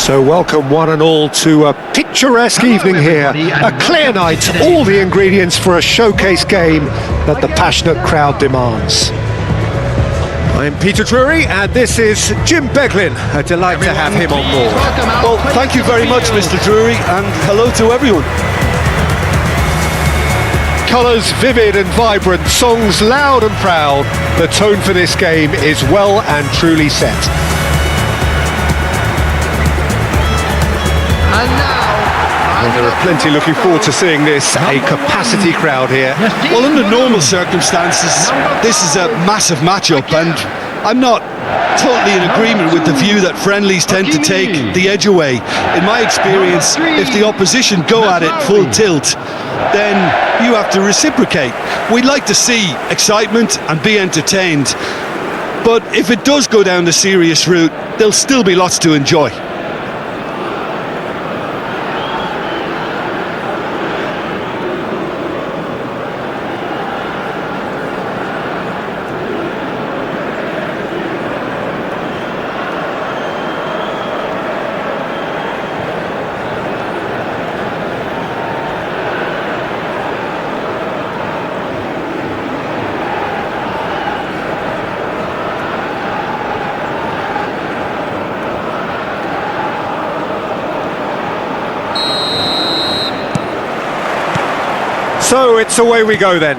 So welcome one and all to a picturesque evening here, a clear night, all the ingredients for a showcase game that the passionate crowd demands. I'm Peter Drury and this is Jim Beglin. A delight to have him on board. Well, thank you very much, Mr. Drury, and hello to everyone. Colours vivid and vibrant, songs loud and proud. The tone for this game is well and truly set. And there are plenty looking forward to seeing this, a capacity crowd here. Well, under normal circumstances, this is a massive matchup, and I'm not totally in agreement with the view that friendlies tend to take the edge away. In my experience, if the opposition go at it full tilt, then you have to reciprocate. We'd like to see excitement and be entertained, but if it does go down the serious route, there'll still be lots to enjoy. So it's away we go then.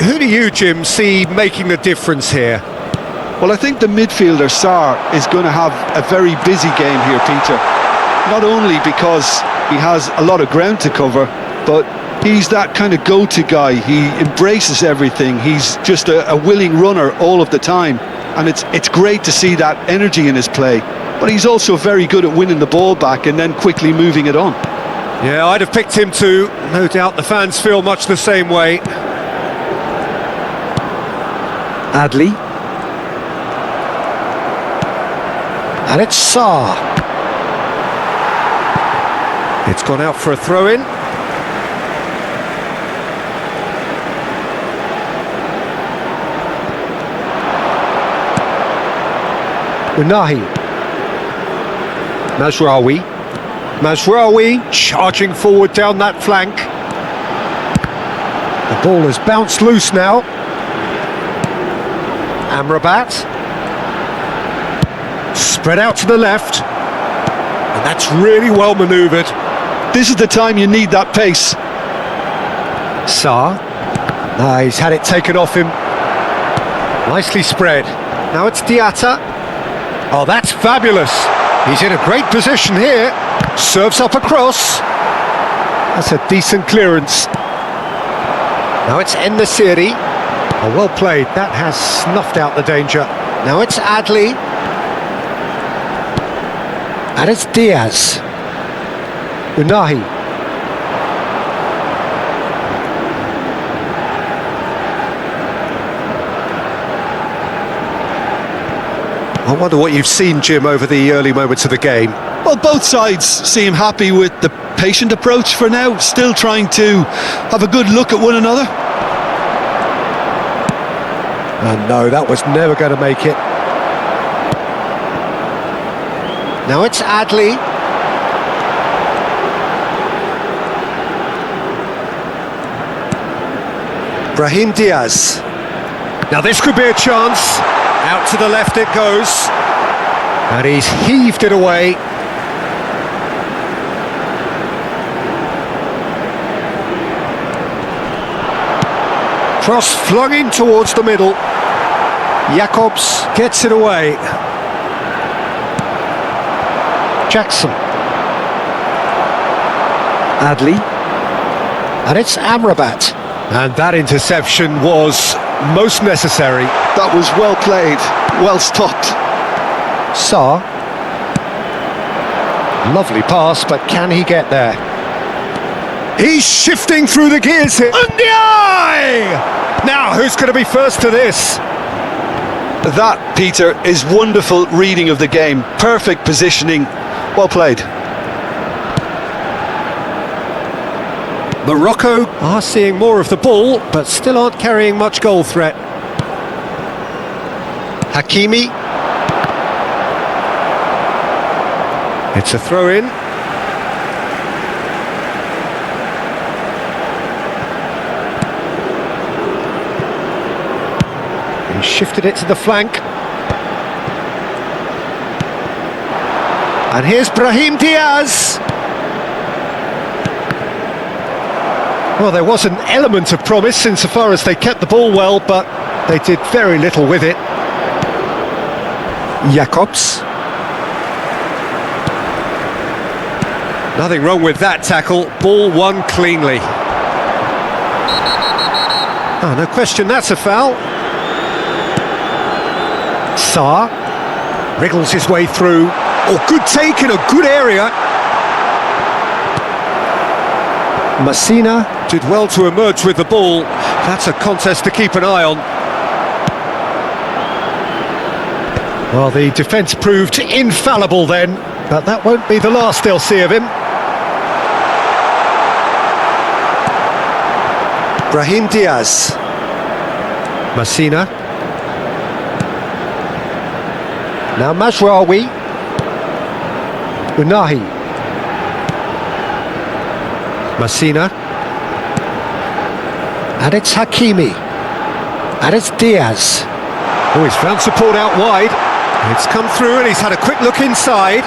Who do you, Jim, see making the difference here? Well, I think the midfielder, Sarr, is going to have a very busy game here, Peter. Not only because he has a lot of ground to cover, but he's that kind of go-to guy. He embraces everything. He's just a willing runner all of the time. And it's great to see that energy in his play. But he's also very good at winning the ball back and then quickly moving it on. Yeah, I'd have picked him too. No doubt the fans feel much the same way. Adli. And it's Sarr. It's gone out for a throw-in. Unahi. Mazraoui charging forward down that flank. The ball has bounced loose now. Amrabat. Spread out to the left. And that's really well manoeuvred. This is the time you need that pace. Sarr. He's had it taken off him. Nicely spread. Now it's Diatta. Oh, that's fabulous. He's in a great position here. Serves up across. That's a decent clearance. Now it's En-Nesyri. Oh, well played. That has snuffed out the danger. Now it's Adli. And it's Diaz. Unahi. I wonder what you've seen, Jim, over the early moments of the game. Well, both sides seem happy with the patient approach for now, still trying to have a good look at one another. And no, that was never going to make it. Now it's Adli. Brahim Diaz. Now this could be a chance. Out to the left it goes. And he's heaved it away. Cross flung in towards the middle. Jacobs gets it away. Jackson. Adli. And it's Amrabat. And that interception was most necessary. That was well played, well stopped. Sarr. Lovely pass, but can he get there? He's shifting through the gears here. Ndiaye! Now, who's going to be first to this? That, Peter, is wonderful reading of the game. Perfect positioning. Well played. Morocco are seeing more of the ball, but still aren't carrying much goal threat. Hakimi. It's a throw-in. He shifted it to the flank. And here's Brahim Diaz. Well, there was an element of promise insofar as they kept the ball well, but they did very little with it. Jacobs. Nothing wrong with that tackle. Ball won cleanly. Oh, no question, that's a foul. Sarr wriggles his way through. Oh, good take in a good area. Messina did well to emerge with the ball. That's a contest to keep an eye on. Well, the defence proved infallible then, but that won't be the last they'll see of him. Brahim Diaz. Messina. Now Mazraoui. Unahi. Messina. And it's Hakimi. And it's Diaz. Oh, he's found support out wide. It's come through and he's had a quick look inside.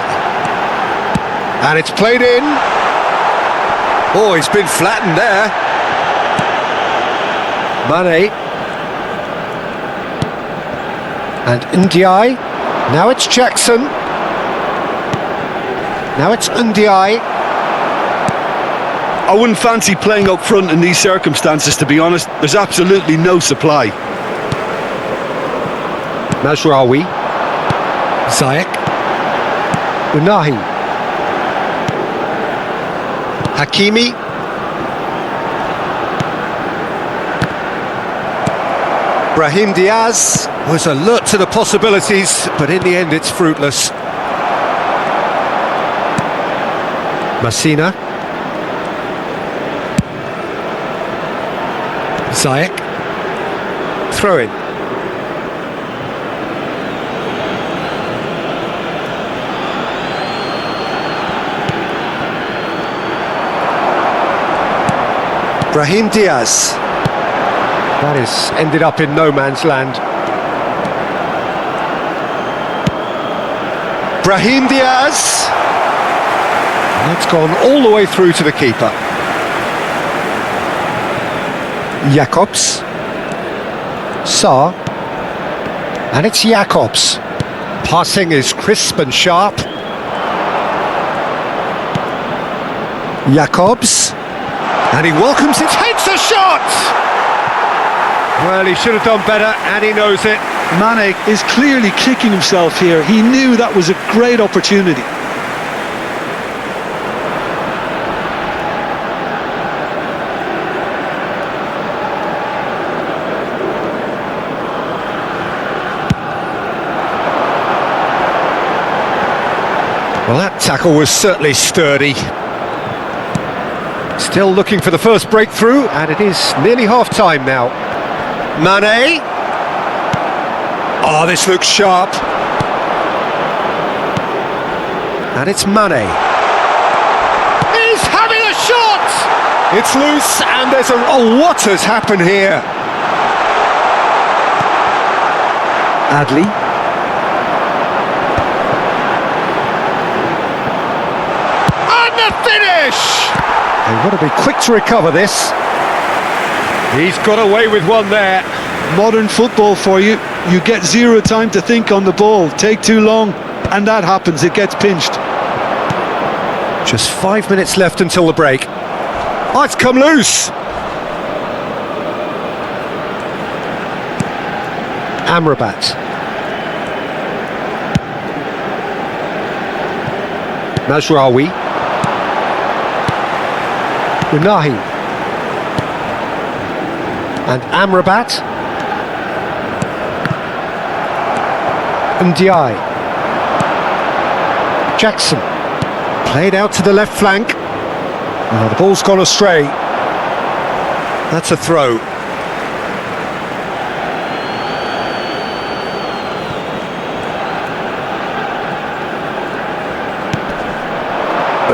And it's played in. Oh, he's been flattened there. Mane. And Ndiaye. Now it's Jackson. Now it's Ndiaye. I wouldn't fancy playing up front in these circumstances, to be honest. There's absolutely no supply. Mazraoui. Ziyech. Unahi. Hakimi. Brahim Diaz was alert to the possibilities, but in the end it's fruitless. Messina. Ziyech. Throw in. Brahim Diaz. That has ended up in no man's land. Brahim Diaz. And it's gone all the way through to the keeper. Jacobs. Sarr. And it's Jacobs. Passing is crisp and sharp. Jacobs. And he welcomes it, hits the shot! Well, he should have done better, and he knows it. Mane is clearly kicking himself here. He knew that was a great opportunity. Well, that tackle was certainly sturdy. Still looking for the first breakthrough, and it is nearly half-time now. Mane. Oh, this looks sharp. And it's Mane. He's having a shot! It's loose, and there's a... Oh, what has happened here? Adli. And the finish! They've got to be quick to recover this. He's got away with one there. Modern football for you. You get zero time to think on the ball. Take too long, and that happens. It gets pinched. Just 5 minutes left until the break. Oh, it's come loose. Amrabat. Mazraoui. Unahi. And Amrabat. Ndiaye. Jackson. Played out to the left flank. Oh, the ball's gone astray. That's a throw.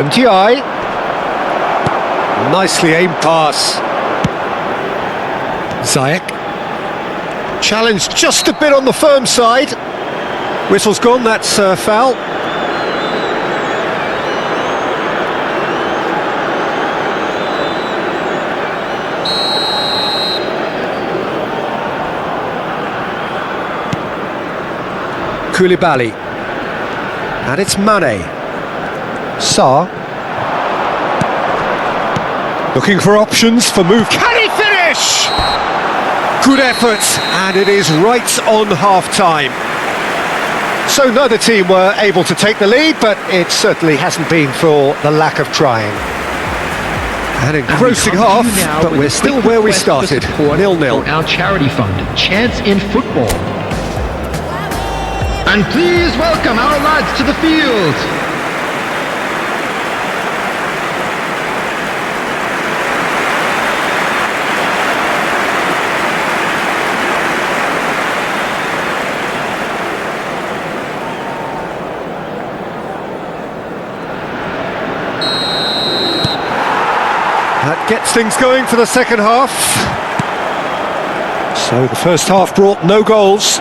Ndiaye. Nicely aimed pass. Ziyech. Challenged just a bit on the firm side. Whistle's gone, that's foul. Koulibaly. And it's Mane. Sarr. Looking for options for move. Can he finish? Good effort, and it is right on half-time. So neither team were able to take the lead, but it certainly hasn't been for the lack of trying. An engrossing half, but we're still where we started, 0-0. For our charity fund, Chance in Football. And please welcome our lads to the field. That gets things going for the second half. So the first half brought no goals.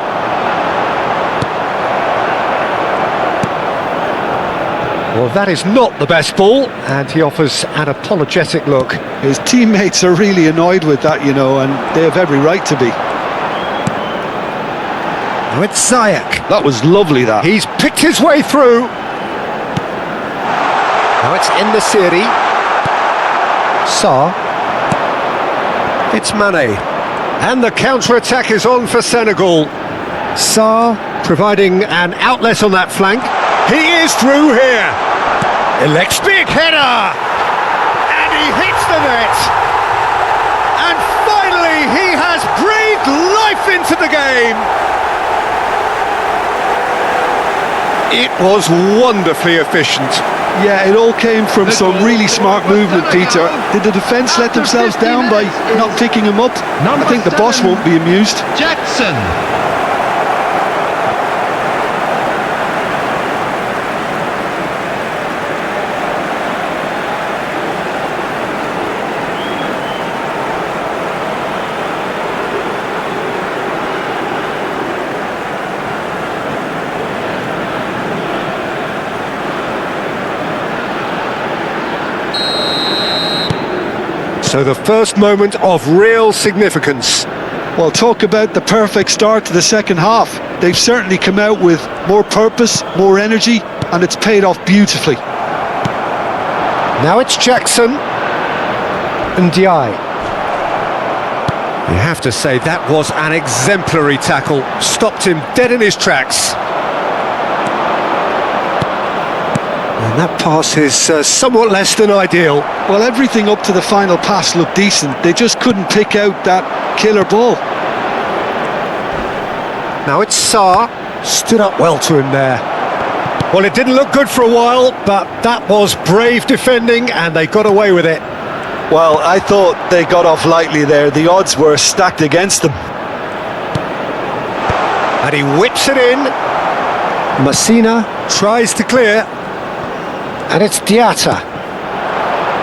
Well, that is not the best ball, and he offers an apologetic look. His teammates are really annoyed with that, you know, and they have every right to be. Now it's Ziyech. That was lovely, that. He's picked his way through. Now it's in the Siri. Sarr. It's Mane. And the counter-attack is on for Senegal. Sarr providing an outlet on that flank. He is through here. Elects big header. And he hits the net. And finally he has breathed life into the game. It was wonderfully efficient. Yeah, it all came from some really smart movement, Peter. Did the defence let themselves down by not picking him up? I think the boss won't be amused. Jackson. So the first moment of real significance. Well, talk about the perfect start to the second half. They've certainly come out with more purpose, more energy, and it's paid off beautifully. Now it's Jackson. Ndiaye. You have to say that was an exemplary tackle. Stopped him dead in his tracks. And that pass is somewhat less than ideal. Well, everything up to the final pass looked decent. They just couldn't pick out that killer ball. Now it's Sarr. Stood up well to him there. Well, it didn't look good for a while, but that was brave defending and they got away with it. Well, I thought they got off lightly there. The odds were stacked against them. And he whips it in. Messina tries to clear. And it's Diatta.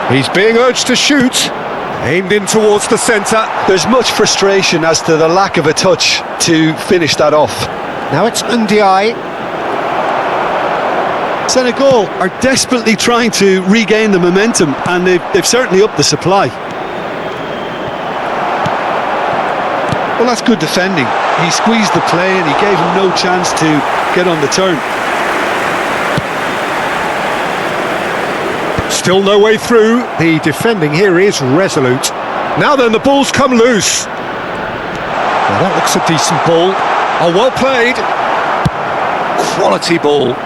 He's being urged to shoot. Aimed in towards the centre. There's much frustration as to the lack of a touch to finish that off. Now it's Ndiaye. Senegal are desperately trying to regain the momentum, and they've certainly upped the supply. Well, that's good defending. He squeezed the play and he gave him no chance to get on the turn. Still no way through. The defending here is resolute. Now then, the ball's come loose. Well, that looks a decent ball. Oh, well played. Quality ball.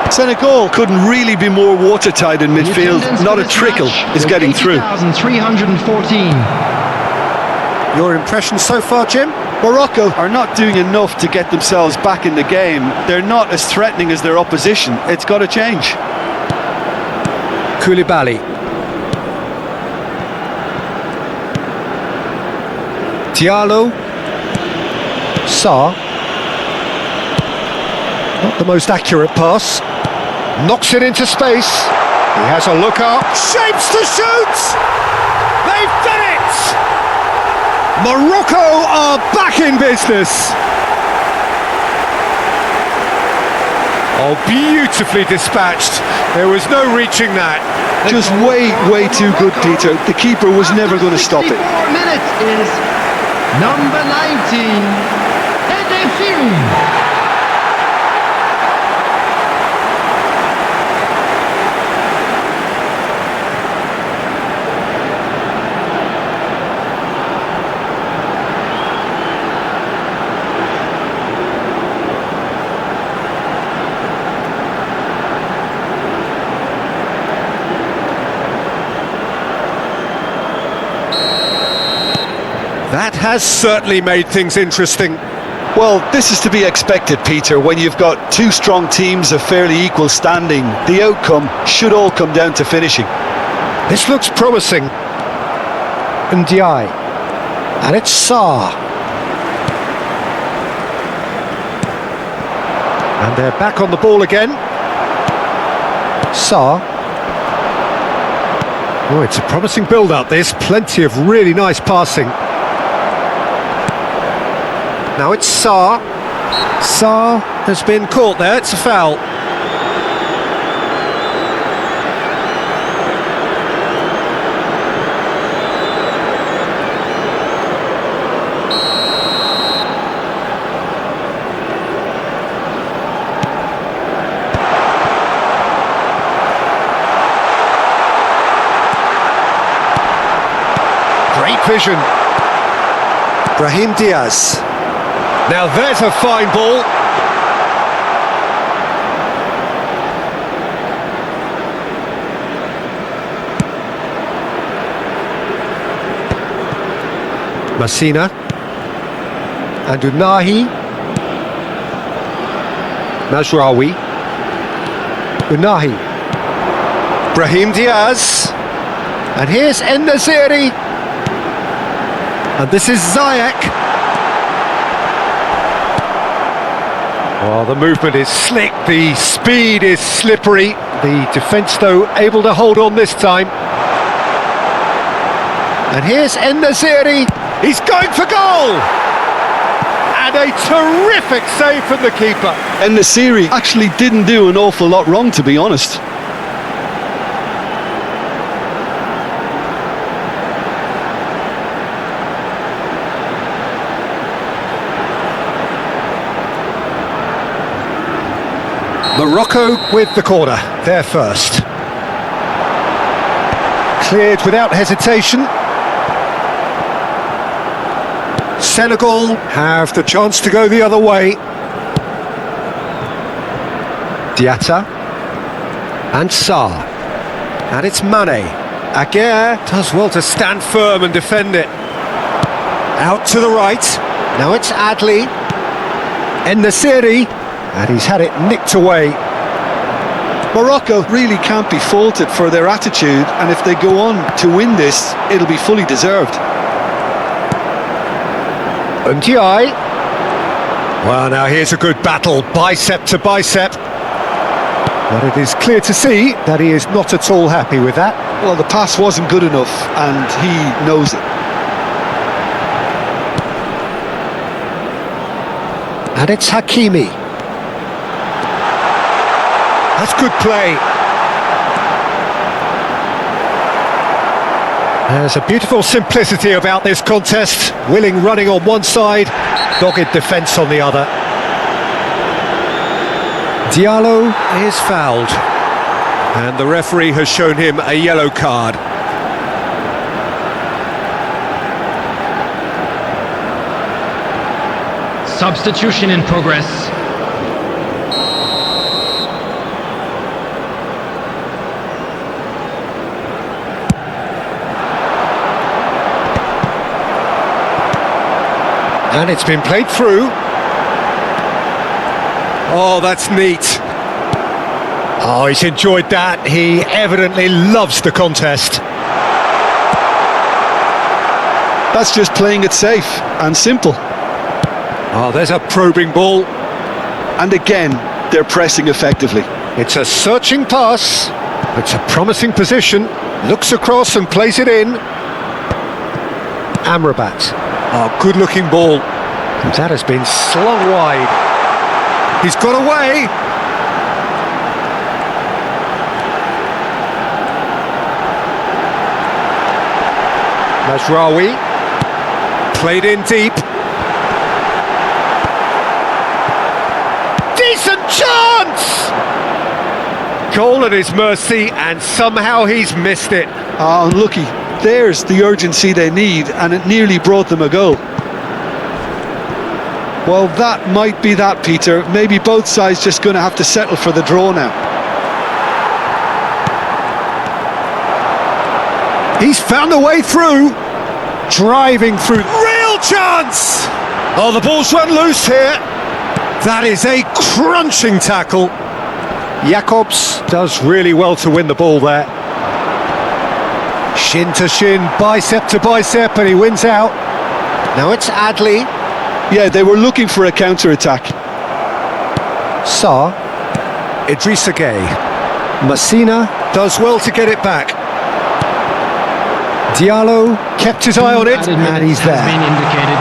Senegal couldn't really be more watertight in midfield. Not a trickle is getting through. 314. Your impression so far, Jim? Morocco are not doing enough to get themselves back in the game. They're not as threatening as their opposition. It's got to change. Koulibaly. Diallo. Sarr. Not the most accurate pass. Knocks it into space. He has a look up. Shapes to shoot! They've done it! Morocco are back in business. Oh, beautifully dispatched. There was no reaching that. Just way too good, Peter. The keeper was never going to stop it. 4 minutes is number 19, Hakimi. That has certainly made things interesting. Well, this is to be expected, Peter. When you've got two strong teams of fairly equal standing, the outcome should all come down to finishing. This looks promising. Ndiaye. And it's Sarr. And they're back on the ball again. Sarr. Oh, it's a promising build-up, this. Plenty of really nice passing. Now it's Sarr. Sarr has been caught there, it's a foul. Great vision. Brahim Diaz. Now there's a fine ball. Messina. And Unahi. Mazraoui. Unahi. Brahim Diaz. And here's En-Nesyri. And this is Ziyech. Well, the movement is slick, the speed is slippery. The defence, though, able to hold on this time. And here's En-Nesyri. He's going for goal! And a terrific save from the keeper. En-Nesyri actually didn't do an awful lot wrong, to be honest. Morocco with the corner, they're first. Cleared without hesitation. Senegal have the chance to go the other way. Diatta. And Sarr. And it's Mane. Aguirre does well to stand firm and defend it. Out to the right. Now it's Adli. En-Nesyri. And he's had it nicked away. Morocco really can't be faulted for their attitude, and if they go on to win this, it'll be fully deserved. Ndiaye. Well, now here's a good battle, bicep to bicep. But it is clear to see that he is not at all happy with that. Well, the pass wasn't good enough, and he knows it. And it's Hakimi. That's good play. There's a beautiful simplicity about this contest. Willing running on one side, dogged defence on the other. Diallo is fouled. And the referee has shown him a yellow card. Substitution in progress. And it's been played through. Oh, that's neat. Oh, he's enjoyed that. He evidently loves the contest. That's just playing it safe and simple. Oh, there's a probing ball. And again, they're pressing effectively. It's a searching pass. It's a promising position. Looks across and plays it in. Amrabat. Oh, good-looking ball. That has been slung wide. He's got away. Mazraoui. Played in deep. Decent chance! Goal at his mercy, and somehow he's missed it. Oh, unlucky. There's the urgency they need, and it nearly brought them a goal. Well, that might be that, Peter. Maybe both sides just going to have to settle for the draw now. He's found a way through. Driving through. Real chance! Oh, the ball's run loose here. That is a crunching tackle. Jacobs does really well to win the ball there. Shin to shin, bicep to bicep, and he wins out. Now it's Adley. Yeah, they were looking for a counter-attack. Sarr. Idrissa Gueye. Messina does well to get it back. Diallo kept his eye on it, and he's there. Been indicated.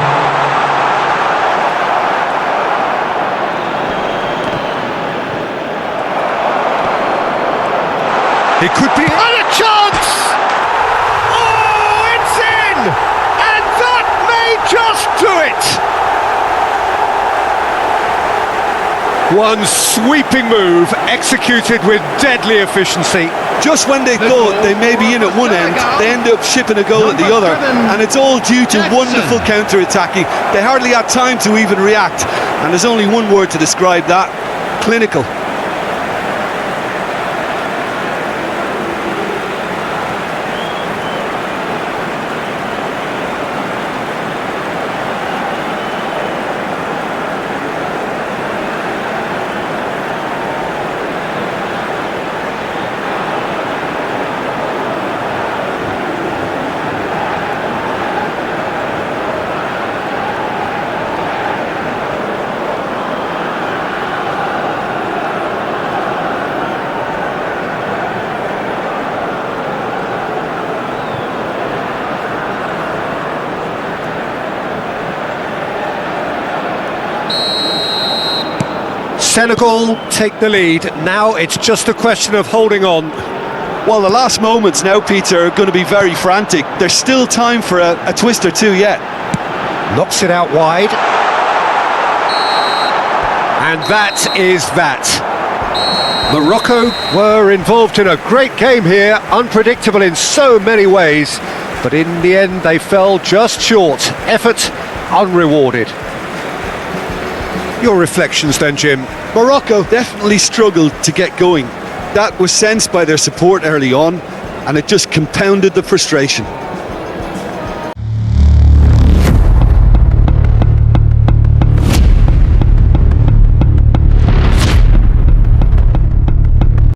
It could be... And a chance! Oh, it's in! And that may just do it! One sweeping move, executed with deadly efficiency. Just when they thought they may be in at one end, they end up shipping a goal at the other, and it's all due to wonderful counter-attacking. They hardly had time to even react, and there's only one word to describe that: clinical. Senegal take the lead. Now it's just a question of holding on. Well, the last moments now, Peter, are going to be very frantic. There's still time for a twist or two yet. Knocks it out wide. And that is that. Morocco were involved in a great game here, unpredictable in so many ways, but in the end they fell just short. Effort unrewarded. Your reflections then, Jim? Morocco definitely struggled to get going. That was sensed by their support early on, and it just compounded the frustration.